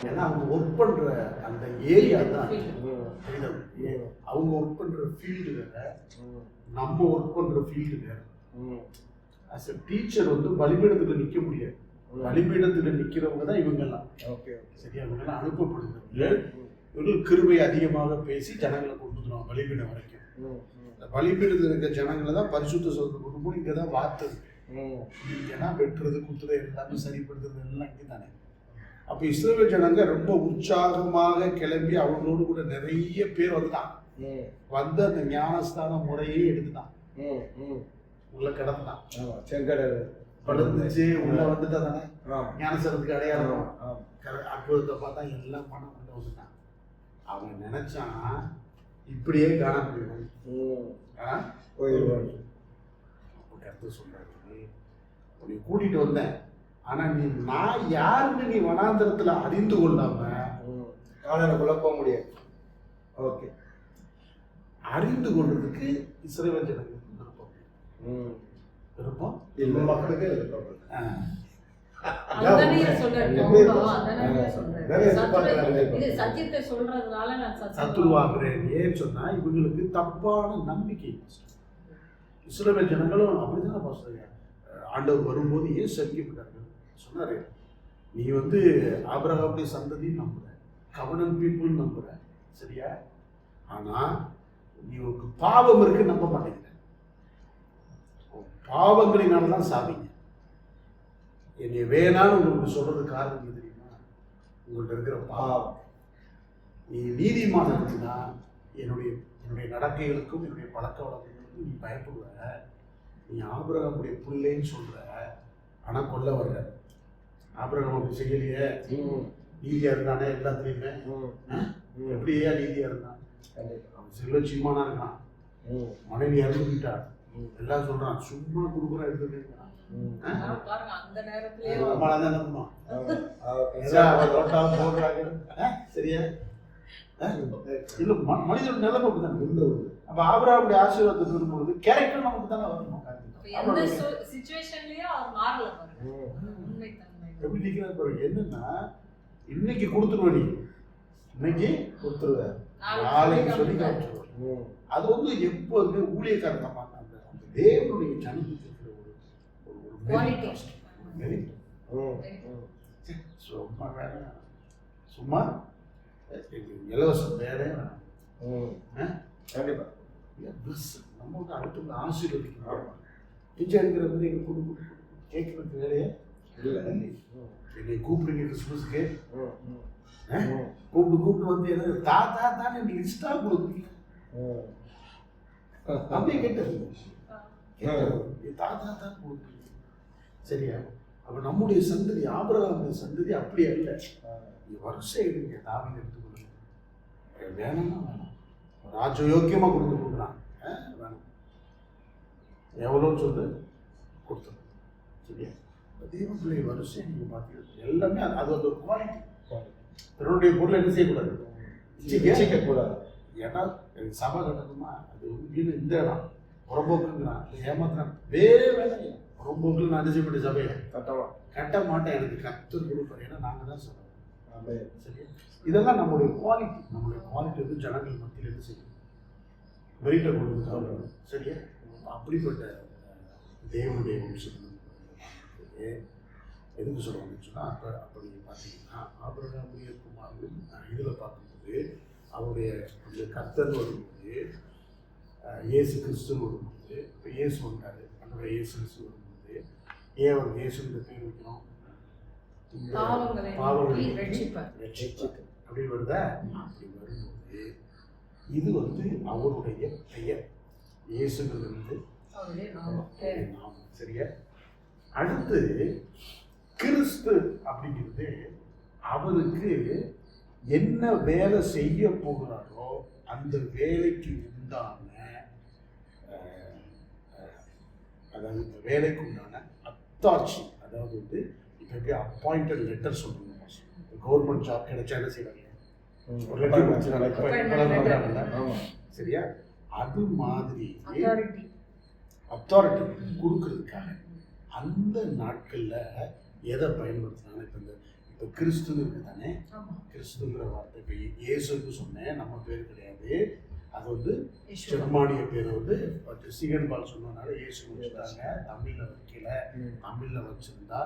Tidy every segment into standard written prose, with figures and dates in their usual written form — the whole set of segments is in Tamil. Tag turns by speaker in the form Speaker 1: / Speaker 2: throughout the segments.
Speaker 1: ஏன்னா அவங்க ஒர்க் பண்ற அந்த ஏரியா தான், அவங்க ஒர்க் பண்ற ஃபீல்டு வேற, நம்ம ஒர்க் பண்ற ஃபீல்டு வேற. அஸ் எ டீச்சர் வந்து பலிபீடத்துல நிக்க முடியாது. பலிபீடத்துல நிக்கிறவங்க தான் இவங்கெல்லாம். சரியா? இவங்கெல்லாம் அனுப்பப்படுகிறது. இவர்கள் கிருபை அதிகமாக பேசி ஜனங்களை கொண்டு வந்துடுவாங்க பலிபீடம் வரைக்கும். இந்த பலிபீடத்தில் இருக்க ஜனங்களை தான் பரிசுத்த சொல்றது கொண்டு போய் இங்கே தான் வார்த்தது. ஏன்னா வெட்டுறது குத்துறது எல்லாமே சரிப்படுத்துறது எல்லாம் இங்கே தானே. அப்போ இஸ்ரவேல் ஜனங்க ரொம்ப உற்சாகமாக கிளம்பி அவங்களோடு கூட நிறைய பேர் வந்துட்டான். வந்து அந்த ஞானஸ்தான முறையே எடுத்துட்டான். உள்ள கிடந்தான் படுத்துச்சு, உள்ள வந்துட்டா தானே ஞானஸ்தானத்துக்கு அடையாளம். அற்புதத்தை பார்த்தா எல்லாம் பணம் உள்ள வந்துட்டான். அவன் நினைச்சான் இப்படியே காணாம போயிடும். கருத்து சொல்றாரு, நீ கூட்டிட்டு வந்தேன், ஆனா நீ நான் யாருன்னு நீ வனாந்தரத்துல அறிந்து கொள்ளாம குழப்ப முடியாது. ஓகே, அறிந்து கொள்றதுக்கு இஸ்ரவேல் ஜனங்களுக்கு விருப்பம் இல்லை, மக்களுக்கு சத்துருவாக்குறேன். ஏன்னு சொன்னா இவங்களுக்கு தப்பான நம்பிக்கை. இஸ்ரவேல் ஜனங்களும் அப்படித்தானே பாஸ்டர், ஆண்டவர் வரும்போது ஏன் சரிக்கப்பட்டார்கள் சொன்னாரு, நீ வந்து ஆபிரகாமுடைய சந்ததின்னு நம்புற, கவர்னன்ட் பீப்புள் நம்புற, சரியா? ஆனா நீ உனக்கு பாவம் இருக்கு நம்ப மாட்டேங்கிற. பாவங்களினாலதான் சாவிங்க. என்னை வேணான்னு உங்களுக்கு சொல்றது காரணம் என்ன தெரியுமா? உங்கள்ட்ட இருக்கிற பாவம். நீ நீதிமான இருக்குன்னா என்னுடைய நடக்கைகளுக்கும் என்னுடைய பழக்க வழக்கங்களுக்கும் நீ பயப்படுவ. நீ ஆபிரகாமுடைய பிள்ளைன்னு சொல்ற, ஆனா கொல்ல வர்ற. ஆபிரகாம் அப்படி செய்யலையே, நீதியா இருந்தானே எல்லாத்துலயுமே. எப்படியா நீதியா இருந்தான்? அவன் செல்வ சீமானா இருக்கான், மனைவி இறந்துட்டா, எல்லாம் சொல்றான், சும்மா கொடுக்குறான் எடுத்துட்டு சரியா? இல்ல மனிதனோட நிலைமை அப்படிதான். அப்ப ஆபிரகாமுடைய ஆசீர்வாதத்தை பெறும்பொழுது கேரக்டர் நமக்கு தானே வரணும். எப்படி நிக்கிறாரு பாருங்க. என்னன்னா இன்னைக்கு கொடுத்துருவ, நீ இன்னைக்கு கொடுத்துருவ, நாளைக்கு சொல்லி காமிச்சிருவ. அது வந்து எப்போதுமே ஊழியக்காரங்க பார்த்தாங்க. தேவனுடைய ஜனத்துக்கு சும்மா வேலை, சும்மா இலவசம் வேலை கண்டிப்பா. நம்ம அடுத்தவங்க ஆசீர்வதிக்கணும். பிச்சை எடுக்கிற மாதிரி எங்க குடும்பம் கேட்கறதுக்கு வேலையே இல்லை. என்னை கூப்பிடுங்க கிறிஸ்மஸ்க்கு, கூப்பிட்டு வந்து எதாவது தாத்தா தானே லிஸ்டா கொடுக்குறீங்க. அப்படியே கேட்டது தாத்தா தான் கொடுக்குறீங்க. சரியா? அப்ப நம்முடைய சந்ததி, ஆபிரகாமுடைய சந்ததி அப்படி அல்ல. வருஷம் எடுங்க, தாவீது எடுத்துக்கொள்ளுங்க, வேணும்னா வேணும், ராஜயோக்கியமா கொடுத்து கொடுக்குறான், வேணும் எவ்வளோன்னு சொல்லு கொடுத்துரும். சரியா? தெய்வம் பிள்ளை வருஷம் நீங்க பார்த்தீங்கன்னா எல்லாமே அது ஒரு குவாலிட்டி. தன்னுடைய பொருளை என்ன செய்யக்கூடாது, கூடாது. ஏன்னா சபை கட்டணுமா, அது வந்து இந்த இடம் புறம்போக்குங்கிறான், ஏமாத்துறான், வேறே வேலையா புறம்போக்கு. நான் செய்யப்பட்ட சபையை கட்ட மாட்டேன், எனக்கு கத்தர் கொடுப்பாரு, ஏன்னா நாங்கள் தான் சொல்றோம். சரியா? இதெல்லாம் நம்மளுடைய குவாலிட்டி. நம்மளுடைய குவாலிட்டி வந்து ஜனங்கள் மத்தியில் என்ன செய்யும், வெயிட்டை கொடுத்து. சரியா? அப்படிப்பட்ட தேவனுடைய விஷயம் எதுக்கு சொல்லுவாங்கன்னு சொன்னால், அப்போ நீங்கள் பார்த்தீங்கன்னா ஆபிரகாமுடைய குமாரன் இதில் பார்க்கும்போது அவருடைய கர்த்தர் வரும்போது, இயேசு கிறிஸ்துன்னு வரும்போது, இப்போ இயேசு வந்தார், அந்த இயேசு கிறிஸ்து வரும்போது ஏன் அவருக்கு இயேசுன்ற பேர் வைக்கணும்? பாவங்களை அப்படி வருதா? அப்படி வரும்போது இது வந்து அவருடைய பெயர், இயேசுங்கிறது வந்து நாமம். சரியா? அடுத்து கிறிஸ்து அப்படிங்கிறது அவருக்கு என்ன வேலை செய்ய போகிறாரோ அந்த வேலைக்கு உண்டான, அதாவது இந்த வேலைக்கு உண்டான அத்தாட்சி. அதாவது வந்து இப்போ எப்படி அப்பாயிண்டட் லெட்டர் சொல்லுங்க, கவர்மெண்ட் ஜாப் கிடைச்சா என்ன செய்வாங்க, ஒரு லெட்டர் வச்சுருக்காங்க. சரியா? அது மாதிரி அத்தாரிட்டி கொடுக்கறதுக்காக அந்த நாட்கள்ல எதை பயன்படுத்தினாங்க? இப்போ இப்போ கிறிஸ்துன்னு இருக்கு தானே, கிறிஸ்துங்கிற வார்த்தை இப்போ இயேசுன்னு சொன்னேன், நம்ம பேர் கிடையாது. அது வந்து ஜெர்மானிய பேர் வந்து சீகன் பால் சொன்னதுனால இயேசுன்னு வச்சுட்டாங்க. தமிழில் வைக்கல. தமிழில் வச்சிருந்தா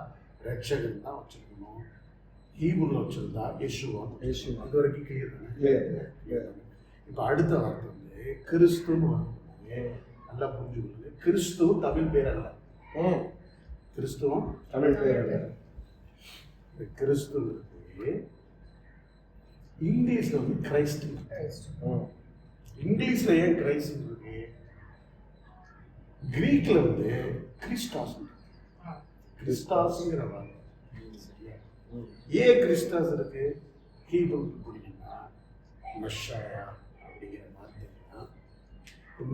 Speaker 1: ரட்சகன் தான் வச்சிருக்கணும். ஹீப்ருல வச்சிருந்தா யேசுவா. அது வரைக்கும் கிளியர் தானே. இப்போ அடுத்த வார்த்தை வந்து கிறிஸ்துன்னு வரும்போது நல்லா புரிஞ்சுக்கொள்ளுங்க. கிறிஸ்துவ தமிழ் பேர் அல்ல. கிறிஸ்துவம் தமிழ் பேர் அல்ல. கிறிஸ்துவ இங்கிலீஷ்ல வந்து கிரைஸ்ட். இங்கிலீஷ்ல ஏன் கிரைஸ்ட் இருக்கு? கிரீக்ல வந்து கிறிஸ்டாஸ். கிறிஸ்டாஸ்ங்கிற வார்த்தை சரியா? ஏன் கிறிஸ்டாஸ் இருக்கு? ஹீப்ரு அப்படின்னா மெஷாயா அப்படிங்கிற வார்த்தை.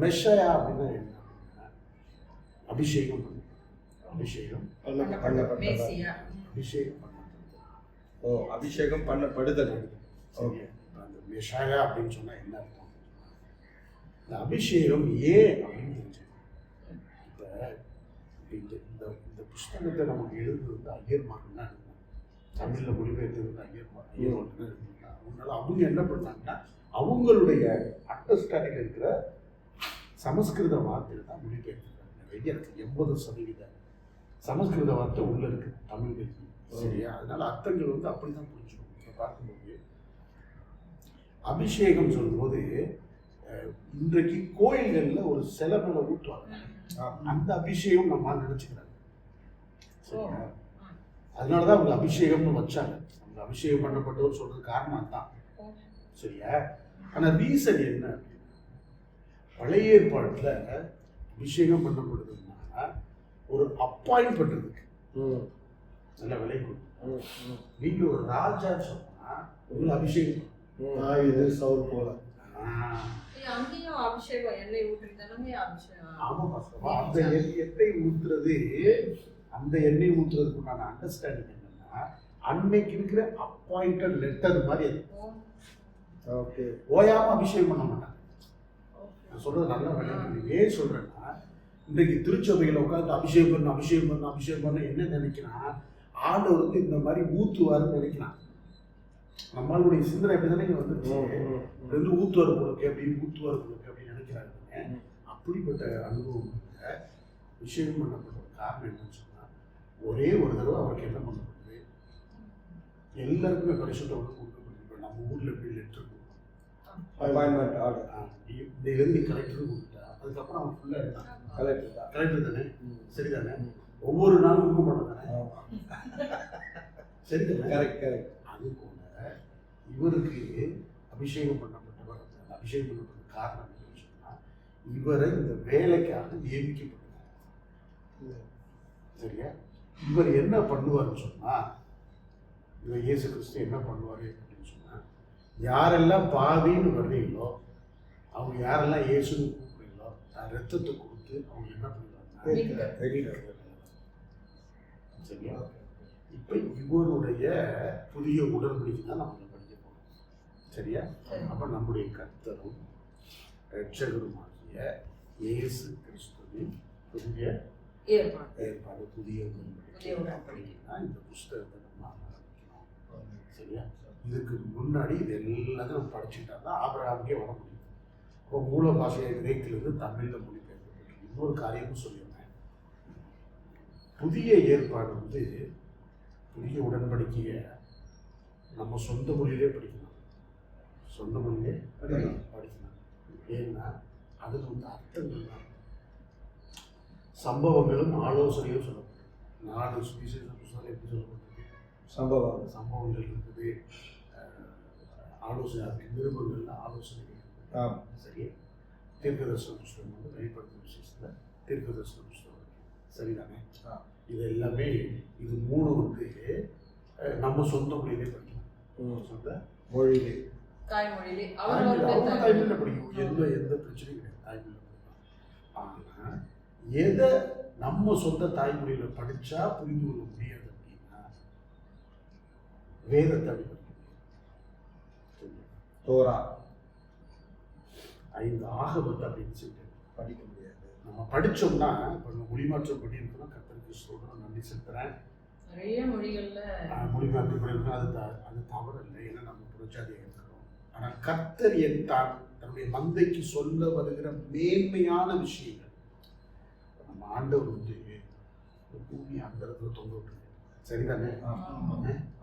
Speaker 1: மெஷாயா அப்படின்னா என்ன? அபிஷேகம் பண்ண, அபிஷேகம் பண்ணப்பட்டது. அபிஷேகம் பண்ணப்பட்டது.
Speaker 2: ஓ, அபிஷேகம் பண்ணப்படுதல்.
Speaker 1: சரியா? அந்த மெஷாயா அப்படின்னு சொன்னா என்ன அர்த்தம்? இந்த அபிஷேகம் ஏன் அப்படின்னு தெரிஞ்சு. இப்போ இந்த புஸ்தகத்தை நமக்கு எழுதுறது வந்து ஐயர் மார்க்கு தான் எழுதுனாங்க. தமிழில் மொழிபெயர்த்தது வந்து ஐயர் மார்க்கு தான் எழுதுனாங்க. அதனால அவங்க என்ன பண்ணாங்கன்னா அவங்களுடைய அண்டர்ஸ்டாண்டிங் இருக்கிற சமஸ்கிருத வார்த்தையில் தான் மொழிபெயர்த்துருக்காங்க. நிறைய இருக்குது. 80% சமஸ்கிருத வார்த்தை உள்ள இருக்கு தமிழ். சரியா? அதனால அர்த்தங்கள் வந்து அப்படிதான் புரிஞ்சுக்கணும். இப்போ பார்க்கும்போது அபிஷேகம் சொல்லும்போது இன்றைக்கு கோயில்கள்ல ஒரு சிலை மேல ஊற்றுவாங்க. அந்த அபிஷேகம் நம்ம நினைச்சுக்கிறாங்க. சரியா? அதனாலதான் அவங்க அபிஷேகம்னு வச்சாங்க. அவங்க அபிஷேகம் பண்ணப்பட்டவர் சொல்றது காரணம் தான். சரியா? ஆனா ரீசன் என்ன அப்படின்னா, பழைய ஏற்பாட்டுல அபிஷேகம் பண்ணப்படுதுன்னா ஒரு அப்பாயிண்ட் பண்றதுக்கு நல்ல விலை கொடுக்கும். நீங்க ஒரு ராஜா சொன்னா உங்களை அபிஷேகம்
Speaker 2: இது சவுல் போல.
Speaker 3: அங்கேயும் அபிஷேகம் எண்ணெய் ஊற்றுறதுனாலே அபிஷேகம்.
Speaker 1: ஆமா பாஸ்கர், அந்த எண்ணெய் ஊத்துறது, அந்த எண்ணெய் ஊத்துறதுக்கு உண்டான அண்டர்ஸ்டாண்டிங் என்னன்னா அன்னைக்கு இருக்கிற அப்பாயிண்டட் லெட்டர் மாதிரி அது.
Speaker 2: ஓகே,
Speaker 1: ஓயாம அபிஷேகம் பண்ண மாட்டாங்க. நான் சொல்றது நல்லா விளங்குது. ஏன் சொல்றேன்னா இன்றைக்கு திருச்சபையில் உட்காந்து அபிஷேகம் பண்ண அபிஷேகம் பண்ண அபிஷேகம் பண்ண என்ன நினைக்கிறான்? ஆண்டவர் வந்து இந்த மாதிரி ஊத்துவாருன்னு நினைக்கிறான். நம்மளுடைய சிந்தனை அப்படிதானே வந்துருச்சு. வந்து ஊத்துவார் போலக்கு அப்படின்னு ஊத்துவார் போலக்கு அப்படின்னு நினைக்கிறாங்க. அப்படிப்பட்ட அனுபவம் விஷயம் பண்ணப்பட்ட ஒரு காரணம் என்னன்னு சொன்னா, ஒரே ஒரு தடவை அவருக்கு என்ன பண்ணப்படுது, எல்லாருக்குமே பரிசுத்த வந்து கொடுக்கப்பட்டு நம்ம ஊர்ல எப்படி லெட்டர்
Speaker 2: அப்பாயின்மெண்ட் ஆர்டர்
Speaker 1: இந்த இருந்து கலெக்டர் கொடுத்தா அதுக்கப்புறம் அவன் ஃபுல்லா இருந்தான். கலெக்டர் தானே, சரிதானே? ஒவ்வொரு நாளும் ஊக்க மாட்டோம் தானே, சரிதானே?
Speaker 2: Correct correct.
Speaker 1: அது போல இவருக்கு அபிஷேகம் பண்ணப்பட்டவர். அபிஷேகம் பண்ணப்பட்ட காரணம் என்னன்னு சொன்னா, இவரை இந்த வேலைக்காக நியமிக்கப்பட்டார். சரியா? இவர் என்ன பண்ணுவார்னு சொன்னா, இவர் இயேசு கிறிஸ்து என்ன பண்ணுவாரு அப்படின்னு சொன்னா, யாரெல்லாம் பாவின்னு வர்றீங்களோ அவங்க யாரெல்லாம் இயேசுன்னு கூப்பிடுறீங்களோ ரத்தத்தை கொடுத்து அவங்க என்ன பண்ணுவாங்க. சரியா? இப்ப இவருடைய புதிய உடன்படிக்கை தான் நம்ம படிக்க போறோம். சரியா? அப்ப நம்முடைய கர்த்தரும் ரட்சகருமாகிய இயேசு கிறிஸ்துவின் புதிய ஏற்பாடு, புதிய உடன்படிக்கைனா இந்த புஸ்தகத்தை நம்ம ஆரம்பிக்கணும். சரியா? இதுக்கு முன்னாடி இது எல்லாத்தையும் நம்ம படிச்சுட்டா தான் ஆபிரகாமுக்கே வர முடியும். இப்போ மூல பாஷையை கிரேக்கிலிருந்து தமிழில் மொழிபெயர்க்கப்பட்டு இன்னொரு காரியமும் சொல்லியிருந்தேன். புதிய ஏற்பாடு வந்து புதிய உடன்படிக்கையை நம்ம சொந்த மொழியிலே படிக்கணும். சொந்த மொழியிலே படிக்கணும். ஏன்னா அதுக்கு வந்து அர்த்தங்கள் தான், சம்பவங்களும் ஆலோசனையும் சொல்லப்படும். 4 சுவிசேஷ புத்தகங்கள் எப்படி சொல்லப்பட்டிருக்கு? சம்பவங்கள் இருக்குது, ஆலோசனை, அதுக்கு நிருபங்கள்ல ஆலோசனைகள் இருக்குது. சரியா? தீர்க்கதரிசன புத்தகம் வந்து வெளிப்படுத்தும் விசேஷத்துல தீர்க்கதரிசன புத்தகம் இருக்கு. சரிதானே? இது எல்லாமே இது 3 வந்து நம்ம சொந்த மொழியிலே படிக்கலாம். சொந்த மொழியிலே,
Speaker 3: தாய்மொழியிலே
Speaker 1: படிக்கும். எந்த பிரச்சனையும் கிடையாது, தாய்மொழியில படிக்கலாம். ஆனா எதை நம்ம சொந்த தாய்மொழியில படிச்சா புரிந்து கொள்ள முடியாது அப்படின்னா வேதத்தை அப்படி
Speaker 2: தோரா
Speaker 1: 5 ஆகமத்தை அப்படின்னு சொல்லிட்டு
Speaker 2: படிக்க முடியாது.
Speaker 1: நம்ம படித்தோம்னா இப்போ நம்ம மொழிமாற்றம் பண்ணியிருக்கோம்னா கர்த்தருக்கு ஸ்தோத்திரம், நன்றி செலுத்துறேன்.
Speaker 3: நிறைய மொழிகள்ல
Speaker 1: மொழிபெயர்ப்பு பண்ணியிருக்கோம். அது தவறு இல்லை, ஏன்னா நம்ம புரட்சாதியாக இருக்கிறோம். ஆனால் கர்த்தர் தான் தன்னுடைய மந்தைக்கு சொல்ல வருகிற மேன்மையான விஷயங்கள். நம்ம ஆண்டவர் வந்து பூமி அந்த இடத்துல தொங்க விட்டுருக்கு, சரிதானே?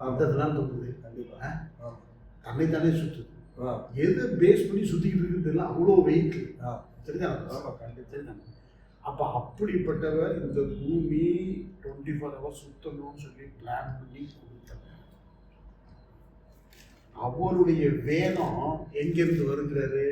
Speaker 1: அந்த இதெல்லாம் தொங்குது,
Speaker 2: கண்டிப்பா.
Speaker 1: தன்னைத்தானே சுற்றுது. எது பேஸ் பண்ணி சுற்றிக்கிட்டு இருக்குதுலாம் அவ்வளோ வெயிட், சரிதானே?
Speaker 2: கண்டிப்பா.
Speaker 1: சரிதானே? அப்போ அப்படிப்பட்டவர் இந்த பூமி 24 hours சுத்தணும்னு சொல்லி பிளான் பண்ணி கொடுத்தாங்க. அவருடைய வேதம் எங்கிருந்து வருகிறாரு?